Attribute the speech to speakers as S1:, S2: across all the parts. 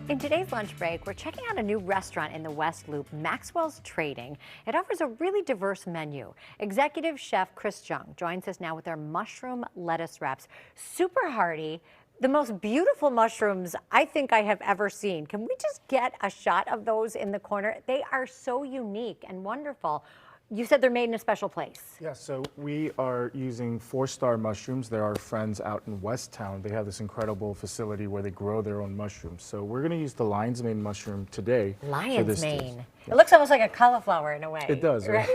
S1: In today's lunch break, we're checking out a new restaurant in the West Loop, Maxwell's Trading. It offers a really diverse menu. Executive chef Chris Jung joins us now with their mushroom lettuce wraps. Super hearty, the most beautiful mushrooms I think I have ever seen. Can we just get a shot of those in the corner? They are so unique and wonderful. You said they're made in a special place.
S2: Yeah, so we are using 4-star mushrooms. They're our friends out in West Town. They have this incredible facility where they grow their own mushrooms. So we're going to use the lion's mane mushroom today.
S1: Lion's mane.
S2: Yeah.
S1: It looks almost like a cauliflower in a way.
S2: It does, right?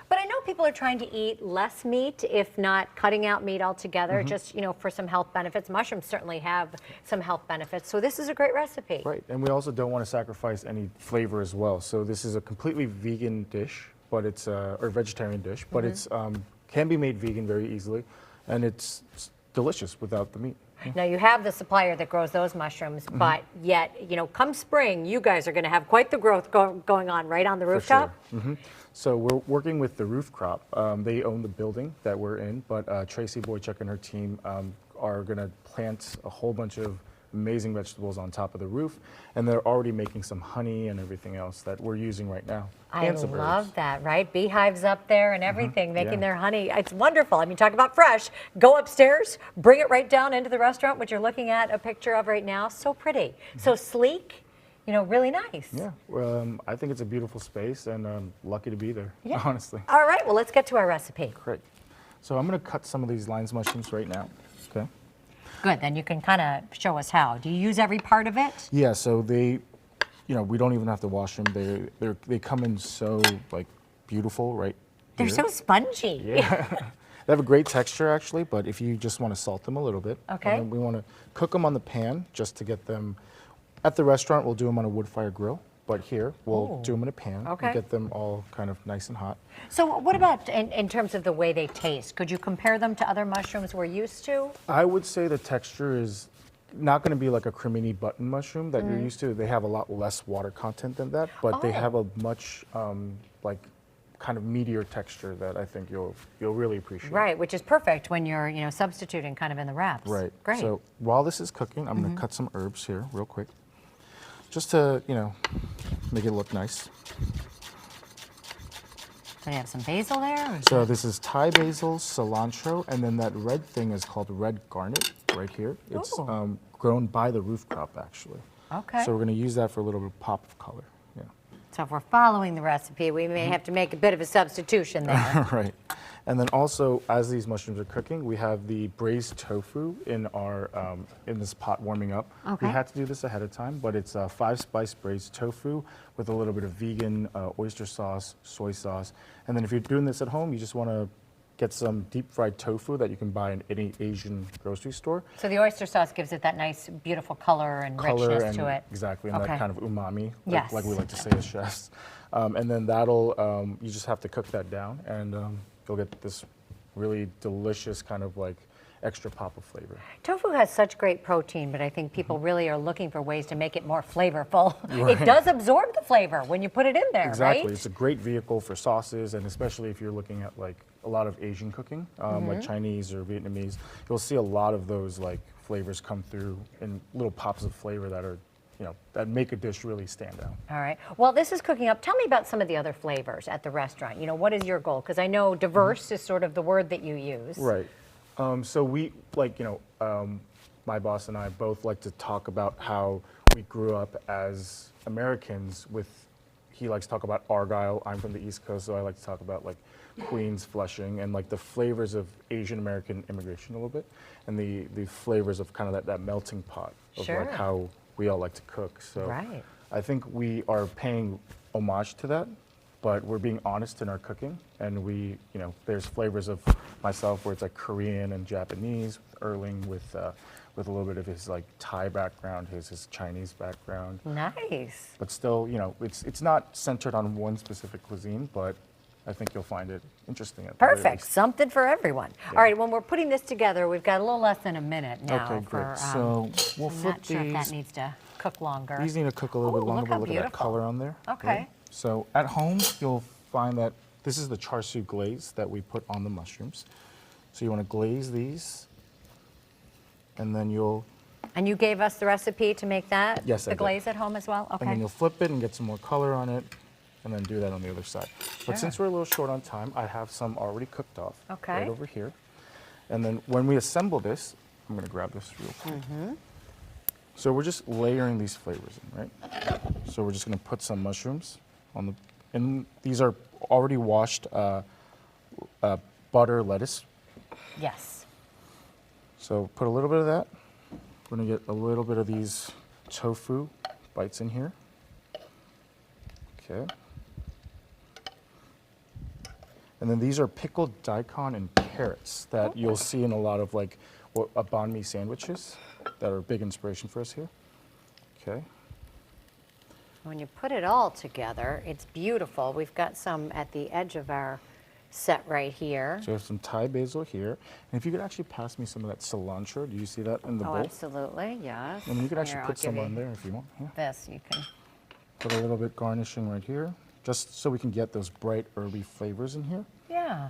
S1: But I know people are trying to eat less meat, if not cutting out meat altogether, just, for some health benefits. Mushrooms certainly have some health benefits. So this is a great recipe.
S2: Right, and we also don't want to sacrifice any flavor as well. So this is a completely vegan dish, but it's or vegetarian dish, but it's can be made vegan very easily, and it's delicious without the meat.
S1: Now you have the supplier that grows those mushrooms, but yet, come spring, you guys are going to have quite the growth going on right on the rooftop.
S2: For sure. So we're working with the Roof Crop. They own the building that we're in, but Tracy Boychuk and her team are going to plant a whole bunch of amazing vegetables on top of the roof, and they're already making some honey and everything else that we're using right now.
S1: I love that, right? Beehives up there and everything, making their honey. It's wonderful. I mean, talk about fresh. Go upstairs, bring it right down into the restaurant, which you're looking at a picture of right now. So pretty, so sleek, really nice.
S2: Yeah, I think it's a beautiful space, and I'm lucky to be there, honestly.
S1: All right, well, let's get to our recipe.
S2: Great. So I'm going to cut some of these lion's mushrooms right now, okay?
S1: Good, then you can kind of show us how. Do you use every part of it?
S2: Yeah, so they, we don't even have to wash them. They come in so beautiful, right?
S1: They're so spongy.
S2: Yeah. They have a great texture actually, but if you just want to salt them a little bit.
S1: Okay.
S2: And then we want to cook them on the pan just to get them. At the restaurant, we'll do them on a wood fire grill, but here we'll do them in a pan and get them all kind of nice and hot.
S1: So what about in terms of the way they taste? Could you compare them to other mushrooms we're used to?
S2: I would say the texture is not going to be like a cremini button mushroom that you're used to. They have a lot less water content than that, but they have a much kind of meatier texture that I think you'll really appreciate.
S1: Right, which is perfect when you're substituting kind of in the wraps.
S2: Right.
S1: Great.
S2: So while this is cooking, I'm going to cut some herbs here real quick, just to make it look nice.
S1: So you have some basil there?
S2: So this is Thai basil, cilantro, and then that red thing is called red garnet right here. It's grown by the Roof Crop actually.
S1: Okay.
S2: So we're going to use that for a little bit of pop of color. Yeah.
S1: So if we're following the recipe, we may have to make a bit of a substitution there.
S2: Right. And then also, as these mushrooms are cooking, we have the braised tofu in our in this pot warming up.
S1: Okay.
S2: We had to do this ahead of time, but it's a 5-spice braised tofu with a little bit of vegan oyster sauce, soy sauce. And then if you're doing this at home, you just want to get some deep fried tofu that you can buy in any Asian grocery store.
S1: So the oyster sauce gives it that nice, beautiful color and richness to it.
S2: Exactly, and that kind of umami,
S1: Yes.
S2: like we like to say as chefs. And then that'll, you just have to cook that down, and you'll get this really delicious kind of extra pop of flavor.
S1: Tofu has such great protein, but I think people really are looking for ways to make it more flavorful. Right. It does absorb the flavor when you put it in there,
S2: exactly.
S1: right?
S2: It's a great vehicle for sauces, and especially if you're looking at a lot of Asian cooking, like Chinese or Vietnamese, you'll see a lot of those flavors come through in little pops of flavor that are that make a dish really stand out.
S1: All right. Well, this is cooking up. Tell me about some of the other flavors at the restaurant. What is your goal? Because I know diverse is sort of the word that you use.
S2: Right. So we, my boss and I both like to talk about how we grew up as Americans he likes to talk about Argyle. I'm from the East Coast, so I like to talk about Queens, Flushing, and the flavors of Asian American immigration a little bit, and the flavors of kind of that melting pot of how we all like to cook. So I think we are paying homage to that, but we're being honest in our cooking, and there's flavors of myself where it's Korean and Japanese, with Erling with a little bit of his Thai background, his Chinese background.
S1: Nice.
S2: But still, it's not centered on one specific cuisine, but I think you'll find it interesting.
S1: Perfect. Something for everyone. Yeah. All right, when we're putting this together, we've got a little less than a minute now.
S2: Okay, great. So we'll flip
S1: not sure if that needs to cook longer.
S2: These need to cook a little bit longer, but look at that color on there.
S1: Okay.
S2: Right? So at home, you'll find that this is the char siu glaze that we put on the mushrooms. So you want to glaze these, and then you'll
S1: And you gave us the recipe to make that?
S2: Yes, I
S1: The
S2: did.
S1: glaze at home as well? Okay.
S2: And then you'll flip it and get some more color on it, and then do that on the other side. But since we're a little short on time, I have some already cooked off
S1: Okay.
S2: right over here. And then when we assemble this, I'm gonna grab this real quick. So we're just layering these flavors in, right? So we're just gonna put some mushrooms on the, and these are already washed butter lettuce.
S1: Yes.
S2: So put a little bit of that. We're gonna get a little bit of these tofu bites in here. Okay. And then these are pickled daikon and carrots that you'll see in a lot of like banh mi sandwiches that are a big inspiration for us here. Okay.
S1: When you put it all together, it's beautiful. We've got some at the edge of our set right here.
S2: So we have some Thai basil here. And if you could actually pass me some of that cilantro, do you see that in the
S1: Oh,
S2: bowl?
S1: absolutely, yes.
S2: And you could actually
S1: Here, I'll
S2: put some
S1: give
S2: on
S1: you
S2: there if you want. Yeah.
S1: This, you can.
S2: Put a little bit garnishing right here, just so we can get those bright herby flavors in here.
S1: Yeah,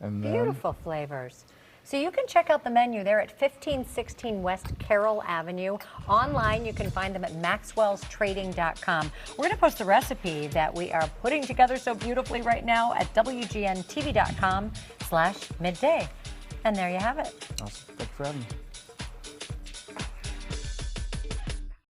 S2: And then
S1: beautiful flavors. So you can check out the menu. They're at 1516 West Carroll Avenue. Online, you can find them at maxwellstrading.com. We're going to post the recipe that we are putting together so beautifully right now at WGNTV.com/midday. And there you have it.
S2: awesome. Thank you for having me.